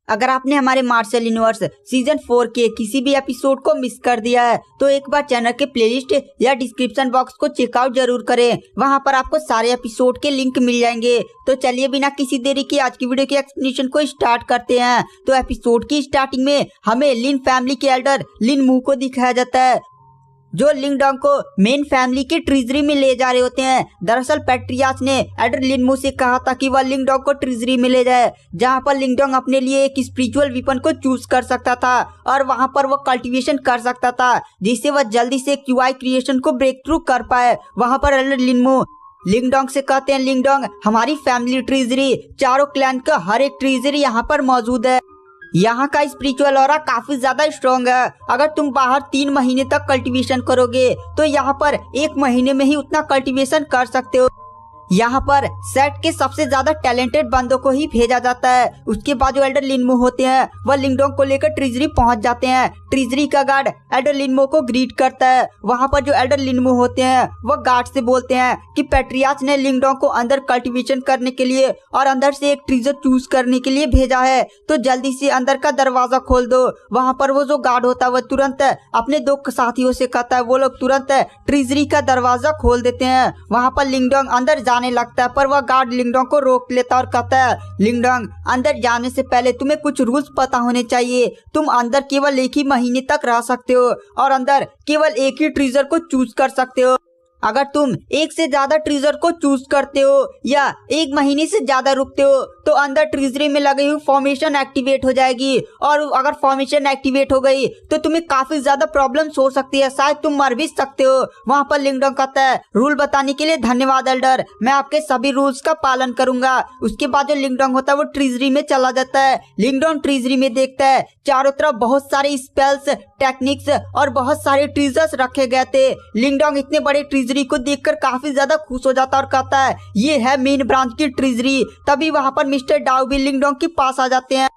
अगर आपने हमारे मार्शल यूनिवर्स सीजन 4 के किसी भी एपिसोड को मिस कर दिया है तो एक बार चैनल के प्लेलिस्ट या डिस्क्रिप्शन बॉक्स को चेकआउट जरूर करें। वहां पर आपको सारे एपिसोड के लिंक मिल जाएंगे। तो चलिए बिना किसी देरी के आज की वीडियो के एक्सप्लेनेशन को स्टार्ट करते हैं। तो एपिसोड की स्टार्टिंग में हमें लिन फैमिली के एल्डर लिन मू को दिखाया जाता है जो लिंग डोंग को मेन फैमिली की ट्रेजरी में ले जा रहे होते हैं। दरअसल पैट्रियार्च ने एल्डर लिन मू से कहा था कि वह लिंग डोंग को ट्रेजरी में ले जाए, जहां पर लिंग डोंग अपने लिए एक स्पिरिचुअल वीपन को चूज कर सकता था और वहां पर वह कल्टीवेशन कर सकता था जिससे वह जल्दी से क्यूआई क्रिएशन को ब्रेक थ्रू कर पाए। वहां पर एल्डर लिन मू लिंग डोंग से कहते हैं, लिंग डोंग हमारी फैमिली ट्रेजरी, चारों क्लैन का हर एक ट्रेजरी यहाँ पर मौजूद है। यहाँ का स्पिरिचुअल ऑरा काफी ज्यादा स्ट्रॉन्ग है। अगर तुम बाहर 3 महीने तक कल्टीवेशन करोगे तो यहाँ पर 1 महीने में ही उतना कल्टीवेशन कर सकते हो। यहाँ पर सेट के सबसे ज्यादा टैलेंटेड बंदों को ही भेजा जाता है। उसके बाद जो एल्डर लिन मू होते हैं वह लिंग डोंग को लेकर ट्रेजरी पहुंच जाते हैं। ट्रेजरी का गार्ड एल्डर लिन मू को ग्रीट करता है। वहाँ पर जो एल्डर लिन मू होते हैं वह गार्ड से बोलते हैं कि पैट्रियार्च ने लिंग डोंग को अंदर कल्टीवेशन करने के लिए और अंदर से एक ट्रेजर चूज करने के लिए भेजा है, तो जल्दी से अंदर का दरवाजा खोल दो। वहाँ पर वो जो गार्ड होता है वह तुरंत अपने 2 साथियों से कहता है, वो लोग तुरंत ट्रेजरी का दरवाजा खोल देते हैं। वहाँ पर लिंग डोंग अंदर जाने लगता है पर वह गार्ड लिंग डोंग को रोक लेता और कहता है, लिंग डोंग अंदर जाने से पहले तुम्हें कुछ रूल्स पता होने चाहिए। तुम अंदर केवल 1 ही महीने तक रह सकते हो और अंदर केवल 1 ही ट्रेजर को चूज कर सकते हो। अगर तुम 1 से ज्यादा ट्रेजर को चूज करते हो या 1 महीने से ज्यादा रुकते हो तो अंदर ट्रेजरी में लगी हुई फॉर्मेशन एक्टिवेट हो जाएगी और अगर फॉर्मेशन एक्टिवेट हो गई तो तुम्हें काफी ज्यादा प्रॉब्लम्स हो सकती है, शायद तुम मर भी सकते हो। वहाँ पर लिंग डोंग कहता है, रूल बताने के लिए धन्यवाद एल्डर, मैं आपके सभी रूल्स का पालन करूंगा। उसके बाद जो लिंग डोंग होता है वो ट्रेजरी में चला जाता है। लिंग डोंग ट्रेजरी में देखता है चारों तरफ बहुत सारे स्पेल्स, टेक्निक्स और बहुत सारे ट्रेजर्स रखे गए थे। लिंग डोंग इतने बड़े ट्रेजरी को देखकर काफी ज्यादा खुश हो जाता और कहता है, ये है मेन ब्रांच की ट्रेजरी। तभी वहां पर मिस्टर डाउ भी लिंग डोंग के पास आ जाते हैं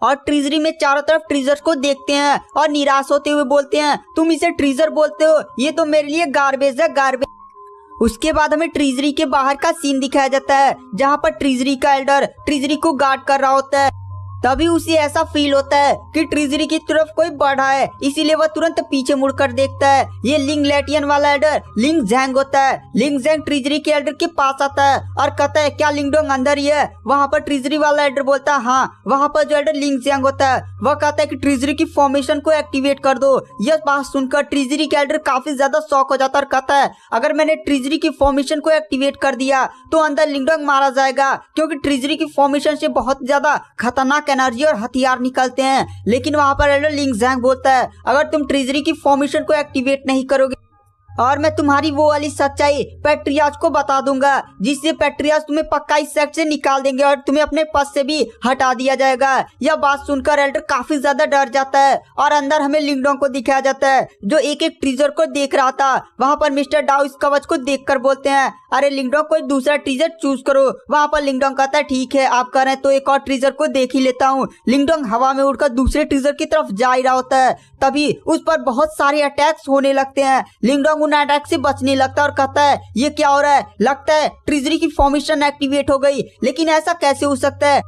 और ट्रेजरी में चारों तरफ ट्रेजर्स को देखते हैं और निराश होते हुए बोलते हैं, तुम इसे ट्रेजर बोलते हो, ये तो मेरे लिए गार्बेज है, गार्बेज। उसके बाद हमें ट्रेजरी के बाहर का सीन दिखाया जाता है जहां पर ट्रेजरी का एल्डर ट्रेजरी को गार्ड कर रहा होता है। तभी उसे ऐसा फील होता है कि ट्रेजरी की तरफ कोई बढ़ा है, इसीलिए वह तुरंत पीछे मुड़कर देखता है। ये लिंग लैटियन वाला एल्डर लिंग जैंग होता है। लिंग जैंग ट्रेजरी के एल्डर के पास आता है और कहता है, क्या लिंग डोंग अंदर ही है? वहाँ पर ट्रेजरी वाला एल्डर बोलता है, हाँ। वहाँ पर जो एल्डर लिंग जैंग होता है वह कहता है कि ट्रेजरी की फॉर्मेशन को एक्टिवेट कर दो। यह बात सुनकर ट्रेजरी के एल्डर काफी ज्यादा शॉक हो जाता है और कहता है, अगर मैंने ट्रेजरी की फॉर्मेशन को एक्टिवेट कर दिया तो अंदर लिंग डोंग मारा जाएगा, क्योंकि ट्रेजरी की फॉर्मेशन से बहुत ज्यादा खतरनाक एनर्जी और हथियार निकलते हैं। लेकिन वहां पर एल्डर लिंग जैंग बोलता है, अगर तुम ट्रेजरी की फॉर्मेशन को एक्टिवेट नहीं करोगे और मैं तुम्हारी वो वाली सच्चाई पैट्रियार्च को बता दूंगा, जिससे पैट्रियार्च तुम्हें पक्का इस सेक्ट से निकाल देंगे और तुम्हें अपने पद से भी हटा दिया जाएगा। यह बात सुनकर एल्डर काफी ज्यादा डर जाता है और अंदर हमें लिंग डोंग को दिखाया जाता है जो एक एक ट्रेजर को देख रहा था। वहाँ पर मिस्टर डाउ इस कवच को देखकर बोलते हैं, अरे लिंग डोंग कोई दूसरा ट्रेजर चूज करो। वहाँ पर लिंग डोंग कहता है, ठीक है आप कह रहे हैं तो एक और ट्रेजर को देख ही लेता हूँ। लिंग डोंग हवा में उड़कर दूसरे ट्रेजर की तरफ जा ही रहा होता है। तभी उस पर बहुत सारे अटैक्स होने लगते हैं। लिंग डोंग उन अटैक से बचने लगता है और कहता है, ये क्या हो रहा है? लगता है ट्रेजरी की फॉर्मेशन एक्टिवेट हो गई, लेकिन ऐसा कैसे हो सकता है?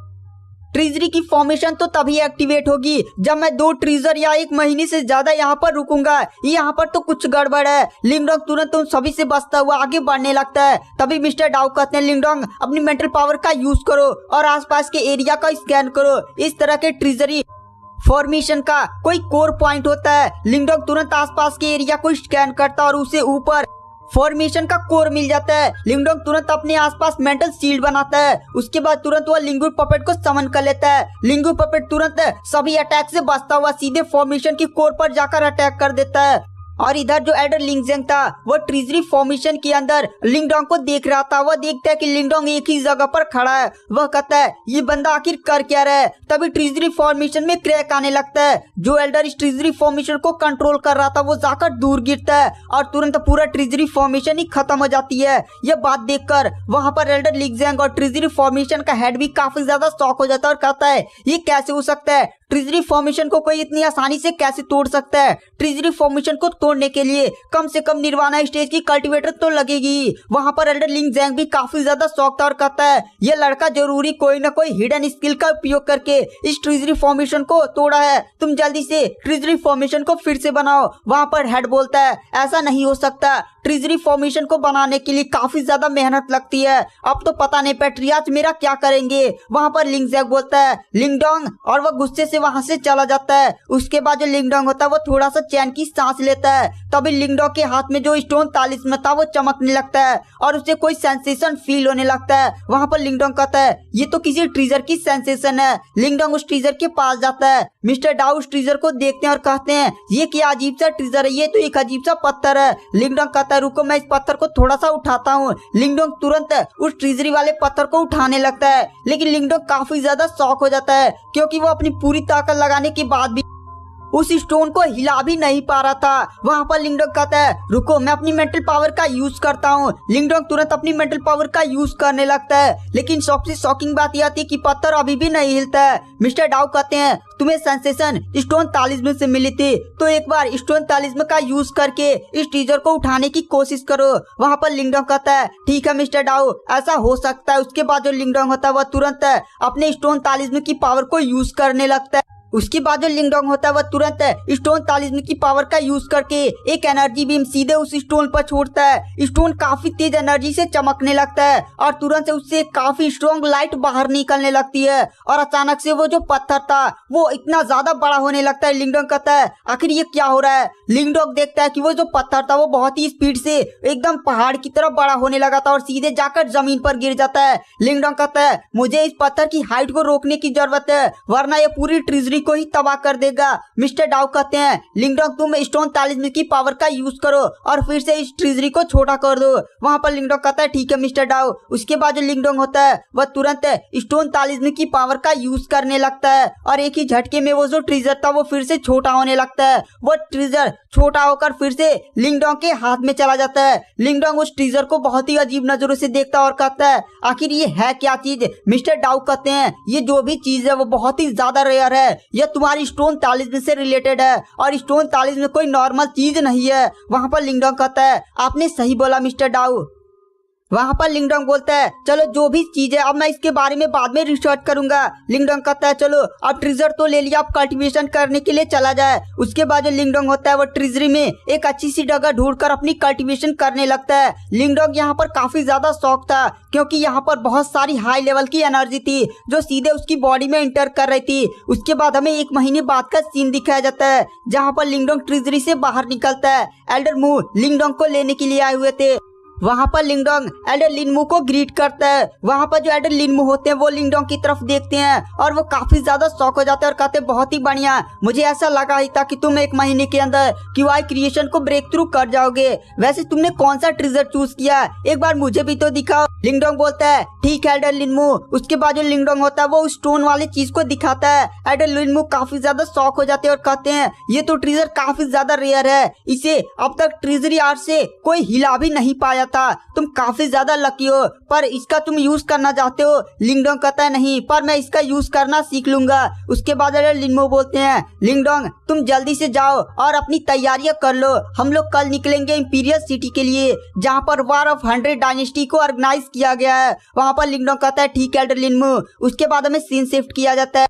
ट्रेजरी की फॉर्मेशन तो तभी एक्टिवेट होगी जब मैं 2 ट्रेजर या 1 महीने से ज्यादा यहाँ पर रुकूंगा। यहाँ पर तो कुछ गड़बड़ है। लिंग डोंग तुरंत उन सभी से बचता हुआ आगे बढ़ने लगता है। तभी मिस्टर डाउ कहते हैं, लिंग डोंग अपनी मेंटल पावर का यूज करो और आसपास के एरिया का स्कैन करो। इस तरह के ट्रेजरी फॉर्मेशन का कोई कोर पॉइंट होता है। लिंग डोंग तुरंत आसपास के एरिया को स्कैन करता और उसे ऊपर फॉर्मेशन का कोर मिल जाता है। लिंग डोंग तुरंत अपने आसपास मेंटल शील्ड बनाता है। उसके बाद तुरंत वह लिंगुर पपेट को समन कर लेता है। लिंगुर पपेट तुरंत सभी अटैक से बचता हुआ सीधे फॉर्मेशन की कोर पर जाकर अटैक कर देता है। और इधर जो एल्डर लिंग जैंग था वो ट्रेजरी फॉर्मेशन के अंदर लिंग डोंग को देख रहा था। वह देखता है कि लिंग डोंग एक ही जगह पर खड़ा है। वह कहता है, ये बंदा आखिर कर क्या रहा है? तभी ट्रेजरी फॉर्मेशन में क्रैक आने लगता है। जो एल्डर इस ट्रेजरी फॉर्मेशन को कंट्रोल कर रहा था वो जाकर दूर गिरता है और तुरंत पूरा ट्रेजरी फॉर्मेशन ही खत्म हो जाती है। यह बात देखकर वहां पर एल्डर लिंग जैंग और ट्रेजरी फॉर्मेशन का हेड भी काफी ज्यादा शॉक हो जाता है और कहता है, ये कैसे हो सकता है? ट्रेजरी फॉर्मेशन को कोई इतनी आसानी से कैसे तोड़ सकता है? ट्रेजरी फॉर्मेशन को छोड़ने के लिए कम से कम निर्वाणा स्टेज की कल्टीवेटर तो लगेगी। वहाँ पर एल्डर लिंग जैंग भी काफी ज्यादा शौक था और कहता है ये लड़का जरूरी कोई ना कोई हिडन स्किल का उपयोग करके इस ट्रिजरी फॉर्मेशन को तोड़ा है। तुम जल्दी से ट्रिजरी फॉर्मेशन को फिर से बनाओ। वहाँ पर हेड बोलता है ऐसा नहीं हो सकता, ट्रिजरी फॉर्मेशन को बनाने के लिए काफी ज्यादा मेहनत लगती है। अब तो पता नहीं पैट्रियार्च मेरा क्या करेंगे। वहाँ पर लिंग जैंग बोलता है लिंगडोंग, और वह गुस्से से वहाँ से चला जाता है। उसके बाद जो लिंगडोंग होता है वो थोड़ा सा चैन की सांस लेता है। तभी लिंगडोंग के हाथ में जो स्टोन तालिस्मन था वो चमकने लगता है और उसे कोई सेंसेशन फील होने लगता है। वहाँ पर लिंगडोंग कहता है ये तो किसी ट्रीजर की सेंसेशन है। लिंगडोंग उस ट्रीजर के पास जाता है। मिस्टर डाउ उस ट्रीजर को देखते हैं और कहते हैं ये क्या अजीब सा ट्रीजर है, ये तो एक अजीब सा पत्थर है। लिंगडोंग कहता है रुको मैं इस पत्थर को थोड़ा सा उठाता हूँ। लिंगडोंग तुरंत उस ट्रीजरी वाले पत्थर को उठाने लगता है, लेकिन लिंगडोंग काफी ज्यादा शॉक हो जाता है क्योंकि वो अपनी पूरी ताकत लगाने के बाद भी उस स्टोन को हिला भी नहीं पा रहा था। वहाँ पर लिंगडोंग कहता है रुको मैं अपनी मेंटल पावर का यूज करता हूँ। लिंगडोंग तुरंत अपनी मेंटल पावर का यूज करने लगता है, लेकिन सबसे शॉकिंग बात यह आती है कि पत्थर अभी भी नहीं हिलता है। मिस्टर डाउ कहते हैं तुम्हें सेंसेशन स्टोन तालिस्मन से मिली थी, तो एक बार स्टोन तालिस्मन का यूज करके इस ट्रीजर को उठाने की कोशिश करो। वहाँ पर लिंगडोंग कहता है ठीक है मिस्टर डाउ ऐसा हो सकता है। उसके बाद जो लिंगडोंग होता है वह तुरंत अपने स्टोन तालिस्मन की पावर को यूज करने लगता है। उसके बाद जो लिंगडोंग होता है वह तुरंत स्टोन तालिस्मन की पावर का यूज करके एक एनर्जी बीम सीधे उस स्टोन पर छोड़ता है। स्टोन काफी तेज एनर्जी से चमकने लगता है और तुरंत से उससे काफी स्ट्रॉन्ग लाइट बाहर निकलने लगती है और अचानक से वो जो पत्थर था वो इतना ज्यादा बड़ा होने लगता है। लिंगडोंग कहता है आखिर ये क्या हो रहा है। लिंगडोंग देखता है कि वो जो पत्थर था वो बहुत ही स्पीड से एकदम पहाड़ की तरफ बड़ा होने लगा था और सीधे जाकर जमीन पर गिर जाता है। लिंगडोंग कहता है मुझे इस पत्थर की हाइट को रोकने की जरूरत है वरना ये पूरी ट्रिजरी को ही तबाह कर देगा। मिस्टर डाउ कहते हैं लिंगडोंग तुम स्टोन तालिस्मन की पावर का यूज करो और फिर से इस ट्रिजरी को छोटा कर दो। वहाँ पर लिंगडोंग कहता है ठीक है मिस्टर डाउ। उसके बाद जो लिंगडोंग होता है वह तुरंत स्टोन तालिस्मन की पावर का यूज करने लगता है और एक ही झटके में वो जो ट्रिजर था वो फिर से छोटा होने लगता है। वो ट्रिजर छोटा होकर फिर से लिंगडोंग के हाथ में चला जाता है। लिंगडोंग उस ट्रिजर को बहुत ही अजीब नजरों से देखता है और कहता है आखिर ये है क्या चीज। मिस्टर डाउ कहते हैं ये जो भी चीज है वो बहुत ही ज्यादा रेयर है, यह तुम्हारी स्टोन तालिस्मन से रिलेटेड है और स्टोन तालिस्मन कोई नॉर्मल चीज नहीं है। वहाँ पर लिंगडोंग कहता है आपने सही बोला मिस्टर डाउ। वहाँ पर लिंगडोंग बोलता है चलो जो भी चीज है अब मैं इसके बारे में बाद में रिसर्च करूंगा। लिंगडोंग कहता है चलो अब ट्रिजर तो ले लिया, अब कल्टीवेशन करने के लिए चला जाए। उसके बाद जो लिंगडोंग होता है वो ट्रिजरी में एक अच्छी सी जगह ढूंढकर अपनी कल्टीवेशन करने लगता है। लिंगडोंग यहाँ पर काफी ज्यादा शौक था क्योंकि यहाँ पर बहुत सारी हाई लेवल की एनर्जी थी जो सीधे उसकी बॉडी में इंटर कर रही थी। उसके बाद हमें 1 महीने बाद का सीन दिखाया जाता है जहाँ पर लिंगडोंग ट्रिजरी से बाहर निकलता है। एल्डर मू लिंगडोंग को लेने के लिए आए हुए थे। वहाँ पर लिंगडोंग एल्डर लिनमू को ग्रीट करता है। वहाँ पर जो एल्डर लिनमू होते हैं वो लिंगडोंग की तरफ देखते हैं और वो काफी ज्यादा शॉक हो जाते हैं और कहते हैं बहुत ही बढ़िया, मुझे ऐसा लगा ही था कि तुम 1 महीने के अंदर क्यूआई क्रिएशन को ब्रेक थ्रू कर जाओगे। वैसे तुमने कौन सा ट्रिजर चूज किया, एक बार मुझे भी तो दिखाओ। लिंगडोंग बोलता है ठीक है एल्डर लिनमू। उसके बाद जो लिंगडोंग होता है वो स्टोन वाली चीज को दिखाता है। एल्डर लिनमू काफी ज्यादा शॉक हो जाते हैं और कहते हैं ये तो ट्रिजर काफी ज्यादा रेयर है, इसे अब तक ट्रिजरी आर्ट से कोई हिला भी नहीं पाया था, तुम काफी ज्यादा लकी हो, पर इसका तुम यूज करना चाहते हो। लिंगडोंग कहता है नहीं, पर मैं इसका यूज करना सीख लूंगा। उसके बाद लिनमू बोलते हैं लिंगडोंग तुम जल्दी से जाओ और अपनी तैयारियां कर लो, हम लोग कल निकलेंगे इंपीरियल सिटी के लिए जहाँ पर वॉर ऑफ 100 डायनेस्टी को ऑर्गेनाइज किया गया है। वहाँ पर लिंगडोंग कहता है ठीक है लिनमू। उसके बाद हमें सीन शिफ्ट किया जाता है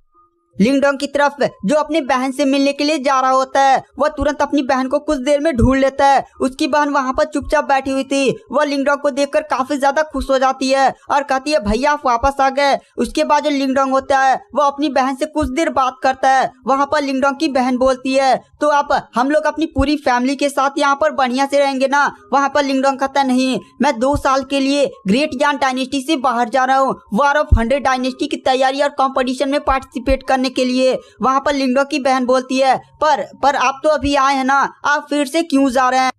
लिंगडोंग की तरफ जो अपनी बहन से मिलने के लिए जा रहा होता है। वह तुरंत अपनी बहन को कुछ देर में ढूंढ लेता है। उसकी बहन वहाँ पर चुपचाप बैठी हुई थी। वह लिंगडोंग को देखकर काफी ज्यादा खुश हो जाती है और कहती है भैया आप वापस आ गए। उसके बाद जो लिंगडोंग होता है वो अपनी बहन से कुछ देर बात करता है। वहाँ पर लिंगडोंग की बहन बोलती है तो आप हम लोग अपनी पूरी फैमिली के साथ यहाँ पर बढ़िया से रहेंगे ना। वहाँ पर लिंगडोंग कहता नहीं, मैं 2 साल के लिए ग्रेट यान डायनेस्टी से बाहर जा रहा हूँ वॉर ऑफ 100 डायनेस्टी की तैयारी और कॉम्पिटिशन में पार्टिसिपेट करने के लिए। वहाँ पर लिंगडोंग की बहन बोलती है पर आप तो अभी आए हैं ना, आप फिर से क्यों जा रहे हैं,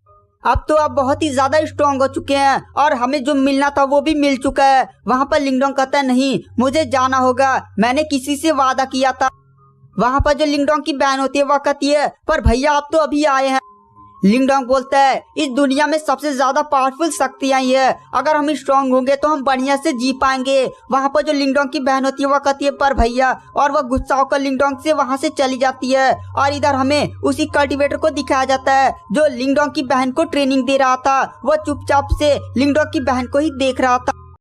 अब तो आप बहुत ही ज्यादा स्ट्रॉन्ग हो चुके हैं और हमें जो मिलना था वो भी मिल चुका है। वहाँ पर लिंगडोंग कहता है नहीं, मुझे जाना होगा, मैंने किसी से वादा किया था। वहाँ पर जो लिंगडोंग की बहन होती है वह कहती है पर भैया आप तो अभी आए हैं। लिंगडोंग बोलता है इस दुनिया में सबसे ज्यादा पावरफुल शक्तियां ही है, अगर हम स्ट्रांग होंगे तो हम बढ़िया से जी पाएंगे। वहाँ पर जो लिंगडोंग की बहन होती है वह कहती है पर भैया, और वह गुस्सा होकर लिंगडोंग से वहाँ से चली जाती है। और इधर हमें उसी कल्टीवेटर को दिखाया जाता है जो लिंगडोंग की बहन को ट्रेनिंग दे रहा था। वह चुपचाप से लिंगडोंग की बहन को ही देख रहा था।